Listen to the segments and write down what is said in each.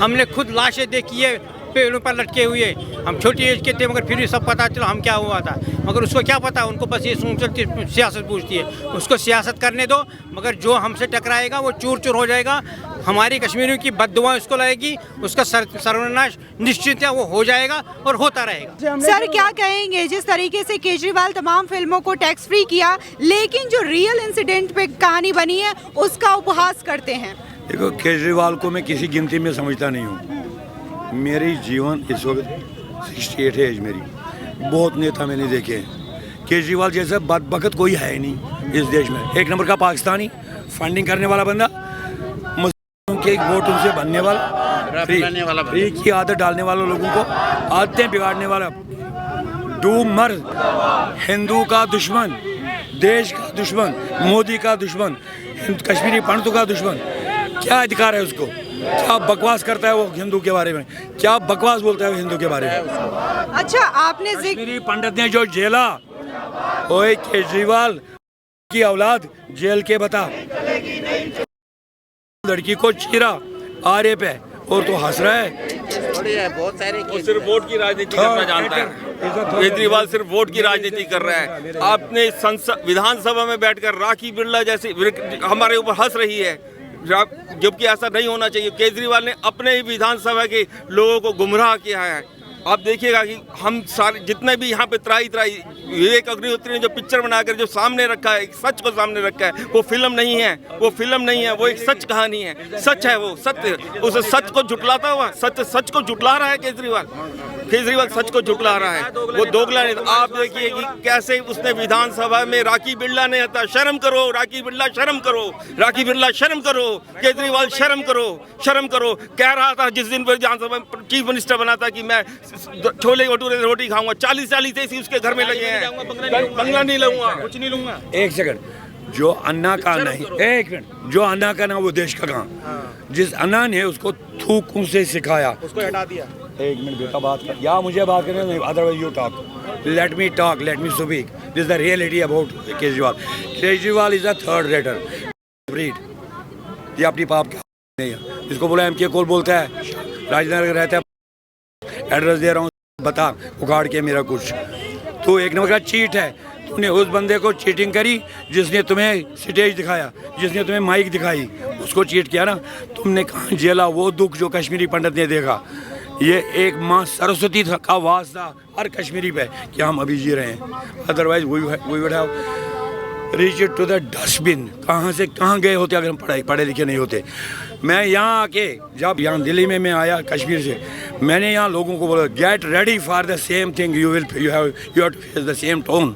हमने खुद लाशें देखी है पेड़ों पर लटके हुए। हम छोटी एज के थे मगर फिर भी सब पता चला हम क्या हुआ था। मगर उसको क्या पता, उनको बस ये सोचती सियासत पूछती है। उसको सियासत करने दो, मगर जो हमसे टकराएगा वो चूर चूर हो जाएगा। हमारी कश्मीरियों की बद्दुआ उसको लगेगी, उसका सर्वनाश निश्चित है, वो हो जाएगा और होता रहेगा। सर क्या कहेंगे, जिस तरीके से केजरीवाल तमाम फिल्मों को टैक्स फ्री किया, लेकिन जो रियल इंसिडेंट पे कहानी बनी है उसका उपहास करते हैं। देखो, केजरीवाल को मैं किसी गिनती में समझता नहीं हूँ। मेरी जीवन इस वक्त 68 है एज मेरी। बहुत नेता मैंने देखे हैं, केजरीवाल जैसा बदबख्त कोई है ही नहीं इस देश में। एक नंबर का पाकिस्तानी, फंडिंग करने वाला बंदा, मुस्लिमों के वोट उनसे बनने वाला, फ्री की आदत डालने वाले लोगों को आदतें बिगाड़ने वाला, डूब मर्द, हिंदू का दुश्मन, देश का दुश्मन, मोदी का दुश्मन, कश्मीरी पंडितों का दुश्मन। क्या अधिकार है उसको? क्या बकवास करता है वो हिंदू के बारे में? क्या बकवास बोलता है वो हिंदू के बारे में? अच्छा, आपने कश्मीरी पंडित ने जो जेला, ओए केजरीवाल की औलाद जेल के बता, लड़की को चीरा आरे पे और तो हंस रहा है। बहुत सारे सिर्फ वोट की राजनीति करना जानता है केजरीवाल, सिर्फ वोट की राजनीति कर रहा है। आपने संसद विधानसभा में बैठकर राखी बिरला जैसी हमारे ऊपर हंस रही है, जबकि ऐसा नहीं होना चाहिए। केजरीवाल ने अपने ही विधानसभा के लोगों को गुमराह किया है। आप देखिएगा कि हम सारे जितने भी यहाँ पे त्राई विवेक अग्निहोत्री ने जो पिक्चर बनाकर जो सामने रखा है, एक सच को सामने रखा है, वो फिल्म नहीं है, वो फिल्म नहीं है, वो एक सच कहानी है, सच है, वो सत्य। उस सच को झुटलाता हुआ सच को झुटला रहा है केजरीवाल सच को झुटला रहा है, वो दोगला नहीं। आप देखिए कि कैसे उसने विधानसभा में राखी बिरला ने था, शर्म करो राखी बिरला, शर्म करो राखी बिरला, शर्म करो केजरीवाल, शर्म करो। कह रहा था जिस दिन विधानसभा चीफ मिनिस्टर बना था कि मैं छोले भटूरे रोटी खाऊंगा, 40 ऐसी उसके घर में लगे हैं, बंगला नहीं लूंगा, कुछ नहीं लूंगा। एक सेकंड, जो अन्ना का नहीं, एक मिनट, जो अन्ना का ना वो देश का कहाँ? जिस अन्ना ने उसको थूक से सिखाया, उसको हटा दिया। एक मिनट बेटा, बात कर, या मुझे बात करने नहीं, otherwise you talk, let me talk, let me speak. This is the reality about Kejriwal is a third rater breed. ये अपनी पाप का नहीं है। इसको बोला MK कोल बोलता है, राजनगर रहता है, एड्रेस दे रहा हूँ, बता उखाड़ के मेरा कुछ। तो एक नंबर का चीट है। तूने उस बंदे को चीटिंग करी जिसने तुम्हें स्टेज दिखाया, जिसने तुम्हें माइक दिखाई, उसको चीट किया ना। तुमने कहाँ जेला वो दुख जो कश्मीरी पंडित ने देखा। ये एक माँ सरस्वती का वास था हर कश्मीरी पे कि हम अभी जी रहे हैं, otherwise we would have reached to the dustbin. कहाँ से कहाँ गए होते अगर हम पढ़े लिखे नहीं होते। मैं यहाँ आके, जब यहाँ दिल्ली में मैं आया कश्मीर से, मैंने यहाँ लोगों को बोला get ready for the same thing, you have to face the same tone.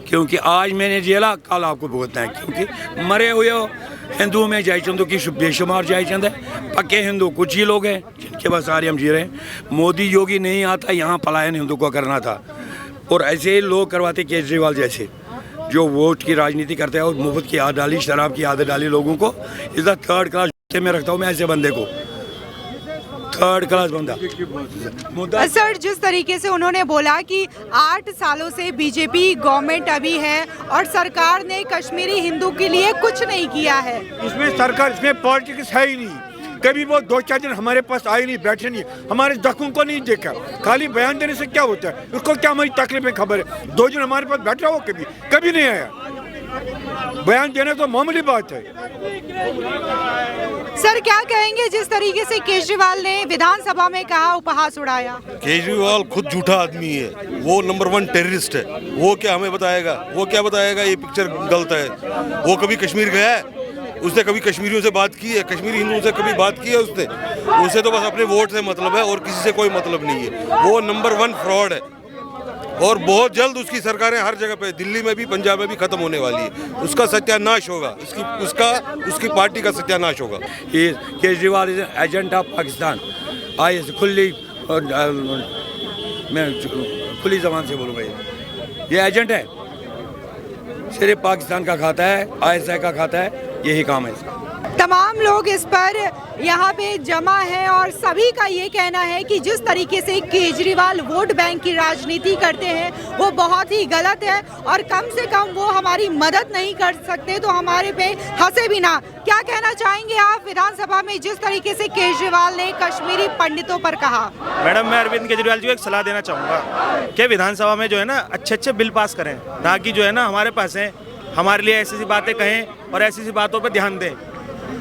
क्योंकि आज मैंने जेला, कल आपको भुगतना है। क्योंकि मरे हुए हो हिंदुओं में जय चंदों की बेशुमार जय चंद है, पक्के हिंदू कुछ ही लोग हैं जिनके पास सारे हम जी रहे हैं। मोदी योगी नहीं आता, यहाँ पलायन हिंदू को करना था। और ऐसे लोग करवाते केजरीवाल जैसे, जो वोट की राजनीति करते हैं और मुफ्त की आदत डाली, शराब की आदत डाली लोगों को। इस थर्ड क्लास में रखता हूँ मैं ऐसे बंदे को, थर्ड क्लास बंदा। सर, जिस तरीके से उन्होंने बोला कि 8 सालों से बीजेपी गवर्नमेंट अभी है और सरकार ने कश्मीरी हिंदू के लिए कुछ नहीं किया है। इसमें सरकार, इसमें पॉलिटिक्स है ही नहीं। कभी वो 2-4 दिन हमारे पास आए नहीं, बैठे नहीं, हमारे दुखों को नहीं देखा। खाली बयान देने से क्या होता है? उसको क्या हमारी तकलीफें खबर है? 2 दिन हमारे पास बैठ रहा हो, कभी नहीं आया। बयान देना तो मामूली बात है। सर क्या कहेंगे, जिस तरीके से केजरीवाल ने विधानसभा में कहा, उपहास उड़ाया? केजरीवाल खुद झूठा आदमी है, वो नंबर 1 टेररिस्ट है। वो क्या हमें बताएगा? वो क्या बताएगा ये पिक्चर गलत है? वो कभी कश्मीर गया है? उसने कभी कश्मीरियों से बात की है? कश्मीरी हिंदुओं से कभी बात की है उसने? उसे तो बस अपने वोट से मतलब है और किसी से कोई मतलब नहीं है। वो नंबर 1 फ्रॉड है और बहुत जल्द उसकी सरकारें हर जगह पे, दिल्ली में भी, पंजाब में भी खत्म होने वाली है। उसका सत्यानाश होगा, उसकी पार्टी का सत्यानाश होगा। Kejriwal is agent of Pakistan. आई मैं खुली जबान से बोलूँगा, ये एजेंट है, सिर्फ पाकिस्तान का खाता है, ISI का खाता है, यही काम है इसका। तमाम लोग इस पर यहाँ पे जमा हैं और सभी का ये कहना है कि जिस तरीके से केजरीवाल वोट बैंक की राजनीति करते हैं वो बहुत ही गलत है और कम से कम वो हमारी मदद नहीं कर सकते तो हमारे पे हंसे भी ना। क्या कहना चाहेंगे आप विधानसभा में जिस तरीके से केजरीवाल ने कश्मीरी पंडितों पर कहा? मैडम, मैं अरविंद केजरीवाल जी को एक सलाह देना चाहूँगा कि विधानसभा में जो है ना अच्छे बिल पास करें, ताकि जो है ना हमारे पास है हमारे लिए ऐसी बातें कहें और ऐसी बातों पर ध्यान दें।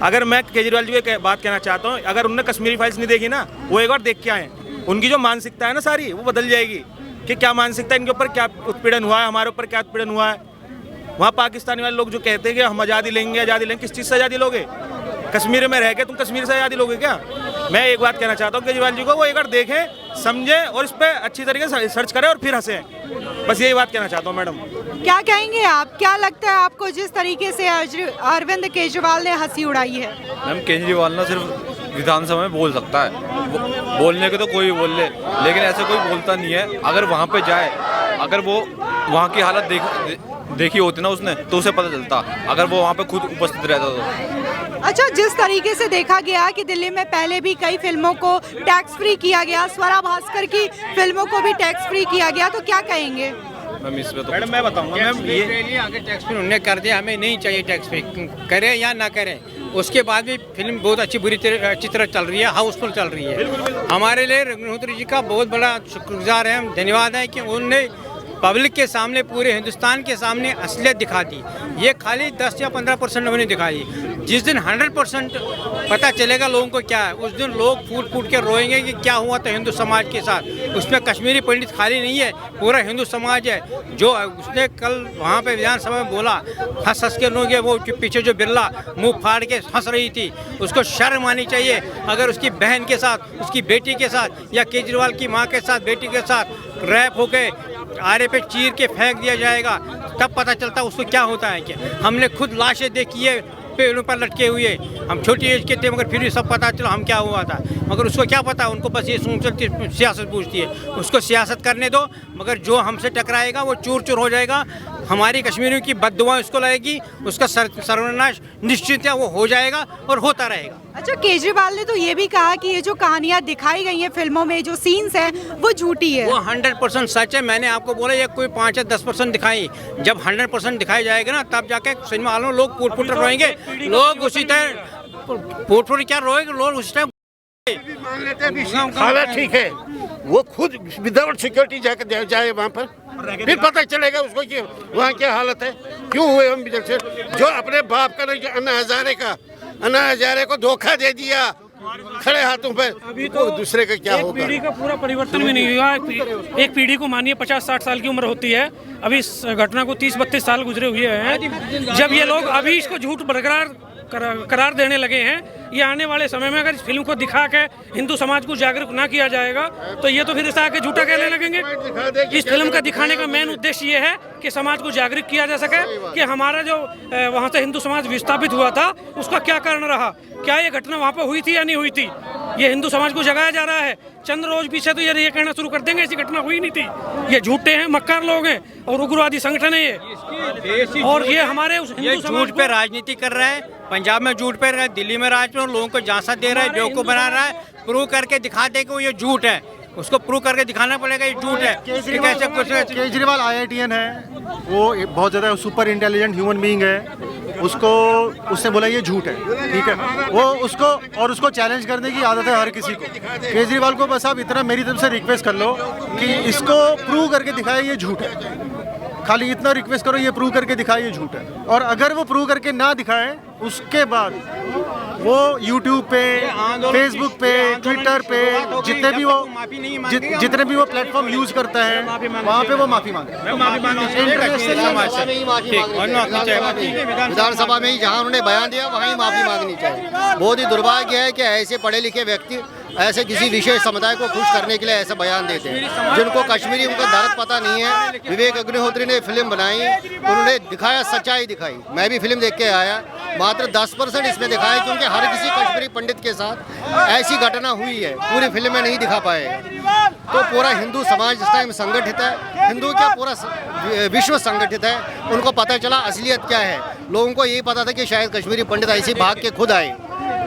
अगर मैं केजरीवाल जी को एक बात कहना चाहता हूँ, अगर उनने कश्मीरी फाइल्स नहीं देखी ना, वो एक बार देख के आए। उनकी जो मानसिकता है ना सारी वो बदल जाएगी कि क्या मानसिकता इनके ऊपर क्या उत्पीड़न हुआ है, हमारे ऊपर क्या उत्पीड़न हुआ है। वहाँ पाकिस्तानी वाले लोग जो कहते हैं कि हम आज़ादी लेंगे, किस चीज़ से आज़ादी लोगे? कश्मीर में रह के तुम कश्मीर से आज़ादी लोगे क्या? मैं एक बात कहना चाहता हूँ केजरीवाल जी को, वो एक बार देखें, समझें और इस पर अच्छी तरीके से सर्च करें और फिर हंसें। बस यही बात कहना चाहता हूँ। मैडम, क्या कहेंगे आप? क्या लगता है आपको जिस तरीके से अरविंद केजरीवाल ने हंसी उड़ाई है? मैम, केजरीवाल ना सिर्फ विधानसभा में बोल सकता है, बोलने के तो कोई बोल ले, लेकिन ऐसे कोई बोलता नहीं है। अगर वहाँ पे जाए, अगर वो वहाँ की हालत देखी होती ना उसने, तो उसे पता चलता, अगर वो वहाँ पे खुद उपस्थित रहता तो। अच्छा, जिस तरीके से देखा गया कि दिल्ली में पहले भी कई फिल्मों को टैक्स फ्री किया गया, स्वरा भास्कर की फिल्मों को भी टैक्स फ्री किया गया, तो क्या कहेंगे? मैम, इसमें तो मैडम मैं बताऊंगा मैम, ये अगर टैक्स फ्री उन्होंने कर दिया, हमें नहीं चाहिए टैक्स फ्री, करें या ना करें। उसके बाद भी फिल्म बहुत अच्छी तरह चल रही है, हाउसफुल चल रही है। हमारे लिए अग्निहोत्री जी का बहुत बड़ा शुक्रगुजार है, हम धन्यवाद है कि उन्होंने पब्लिक के सामने, पूरे हिंदुस्तान के सामने असलियत दिखा दी। ये खाली 10 या 15% उन्होंने दिखाई। जिस दिन 100% पता चलेगा लोगों को क्या है, उस दिन लोग फूट फूट के रोएंगे कि क्या हुआ था हिंदू समाज के साथ। उसमें कश्मीरी पंडित खाली नहीं है, पूरा हिंदू समाज है। जो उसने कल वहाँ पे विधानसभा में बोला, हंस हंस के लोग, वो पीछे जो बिरला मुंह फाड़ के हंस रही थी, उसको शर्म आनी चाहिए। अगर उसकी बहन के साथ, उसकी बेटी के साथ या केजरीवाल की माँ के साथ, बेटी के साथ रैप हो गए, आरे पे चीर के फेंक दिया जाएगा, तब पता चलता उसको क्या होता है। कि हमने खुद लाशें देखी है पेड़ों पर लटके हुए, हम छोटी एज के थे मगर फिर भी सब पता चला हम क्या हुआ था। मगर उसको क्या पता, उनको बस ये सोचती सियासत पूछती है। उसको सियासत करने दो, मगर जो हमसे टकराएगा वो चूर चूर हो जाएगा। हमारी कश्मीरियों की बद्दुआ उसको लगेगी, उसका सर्वनाश निश्चित है, वो हो जाएगा और होता रहेगा। अच्छा, केजरीवाल ने तो ये भी कहा कि ये जो कहानियां दिखाई गई हैं फिल्मों में, जो सीन्स हैं, वो झूठी है। वो 100% सच है। मैंने आपको बोला ये कोई 5 या 10% दिखाई, जब 100% दिखाई जाएगा ना, तब जाके सिनेमा हॉल में लोग फुट फुट रोएंगे। लोग उसी टाइम फुट फुट क्या रोएंगे, लोग उसी टाइम हालत ठीक है। वो खुद विदाउट सिक्योरिटी जाकर जाए वहाँ पर, फिर पता चलेगा उसको कि वहाँ क्या हालत है, क्यों हुए हम से। जो अपने बाप का, जो अन्ना हजारे को धोखा दे दिया खड़े हाथों पे, अभी तो दूसरे का क्या होगा। पीढ़ी का पूरा परिवर्तन भी नहीं हुआ। एक पीढ़ी को मानिए 50-60 साल की उम्र होती है, अभी इस घटना को 30-32 साल गुजरे हुए हैं। जब ये लोग अभी इसको झूठ बरकरार करार देने लगे हैं, ये आने वाले समय में अगर इस फिल्म को दिखा के हिंदू समाज को जागरूक ना किया जाएगा तो ये तो फिर इसे आके झूठा कहने लगेंगे। इस फिल्म का दिखाने का मेन उद्देश्य ये है कि समाज को जागरूक किया जा सके कि हमारा जो वहाँ से हिंदू समाज विस्थापित हुआ था उसका क्या कारण रहा, क्या ये घटना वहाँ पर हुई थी या नहीं हुई थी। ये हिंदू समाज को जगाया जा रहा है। चंद रोज पीछे तो ये कहना शुरू कर देंगे ऐसी घटना हुई नहीं थी, ये झूठे हैं, मक्कार लोग हैं और उग्रवादी संगठन है ये। और ये हमारे हिंदू समाज पे राजनीति कर रहा है, पंजाब में झूठ पे रहा है, दिल्ली में राज में लोगों को झांसा दे रहा है, बेवकूफ बना रहा है। प्रूव करके दिखा दे कि वो ये झूठ है, उसको प्रूव करके दिखाना पड़ेगा ये झूठ है। केजरीवाल IITN है, वो बहुत ज़्यादा सुपर इंटेलिजेंट ह्यूमन बीइंग है। उसने बोला ये झूठ है, ठीक है। वो उसको चैलेंज करने की आदत है हर किसी को। केजरीवाल को बस आप इतना मेरी तरफ से रिक्वेस्ट कर लो कि इसको प्रूव करके दिखाए ये झूठ है। खाली इतना रिक्वेस्ट करो ये प्रूव करके दिखाए ये झूठ है। और अगर वो प्रूव करके ना दिखाए, उसके बाद वो YouTube पे, Facebook पे, Twitter पे, जितने भी वो प्लेटफॉर्म यूज करता है, वहाँ पे वो माफी मांगे। विधानसभा में ही जहाँ उन्होंने बयान दिया वहाँ ही माफी मांगनी चाहिए। बहुत ही दुर्भाग्य है कि ऐसे पढ़े लिखे व्यक्ति ऐसे किसी विशेष समुदाय को खुश करने के लिए ऐसा बयान देते हैं, जिनको कश्मीरी उनका दर्द पता नहीं है। विवेक अग्निहोत्री ने फिल्म बनाई, उन्होंने दिखाया, सच्चाई दिखाई। मैं भी फिल्म देख के आया, मात्र 10% इसमें दिखाया, क्योंकि हर किसी कश्मीरी पंडित के साथ ऐसी घटना हुई है, पूरी फिल्म में नहीं दिखा पाए। तो पूरा हिंदू समाज इस टाइम संगठित है, हिंदू क्या पूरा विश्व संगठित है। उनको पता चला असलियत क्या है। लोगों को यही पता था कि शायद कश्मीरी पंडित ऐसे भाग के खुद आए,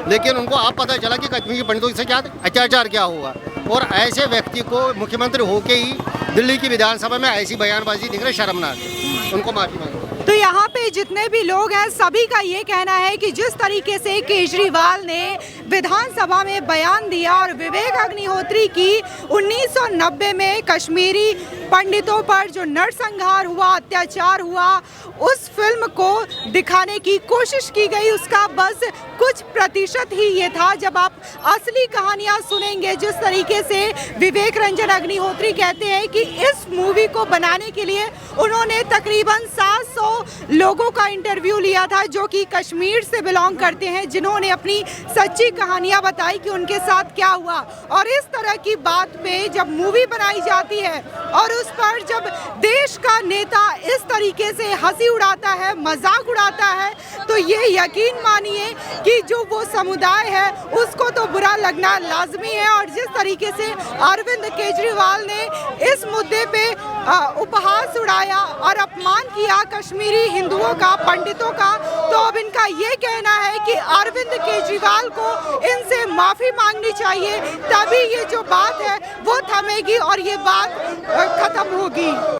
लेकिन उनको अब पता चला कि कश्मीरी पंडितों से क्या अत्याचार क्या हुआ। और ऐसे व्यक्ति को मुख्यमंत्री होके ही दिल्ली की विधानसभा में ऐसी बयानबाजी दिख रही, शर्मनाक है। उनको माफी मांगी। तो यहाँ पे जितने भी लोग हैं सभी का ये कहना है कि जिस तरीके से केजरीवाल ने विधानसभा में बयान दिया और विवेक अग्निहोत्री की 1990 में कश्मीरी पंडितों पर जो नरसंहार हुआ, अत्याचार हुआ, उस फिल्म को दिखाने की कोशिश की गई, उसका बस कुछ प्रतिशत ही ये था। जब आप असली कहानियाँ सुनेंगे, जिस तरीके से विवेक रंजन अग्निहोत्री कहते हैं कि इस मूवी को बनाने के लिए उन्होंने तकरीबन 700 लोगों का इंटरव्यू लिया था जो कि कश्मीर से बिलोंग करते हैं, जिन्होंने अपनी सच्ची कहानियां बताई कि उनके साथ क्या हुआ। और इस तरह की बात पे जब मूवी बनाई जाती है और उस पर जब देश का नेता इस तरीके से हंसी उड़ाता है, मजाक उड़ाता है, तो ये यकीन मानिए कि जो वो समुदाय है उसको तो बुरा लगना लाजमी है। और जिस तरीके से अरविंद केजरीवाल ने इस मुद्दे पे उपहास उड़ाया और अपमान किया कश्मीरी हिंदुओं का, पंडितों का, तो अब इनका ये कहना है कि अरविंद केजरीवाल को इनसे माफी मांगनी चाहिए, तभी ये जो बात है वो थमेगी और ये बात खत्म होगी।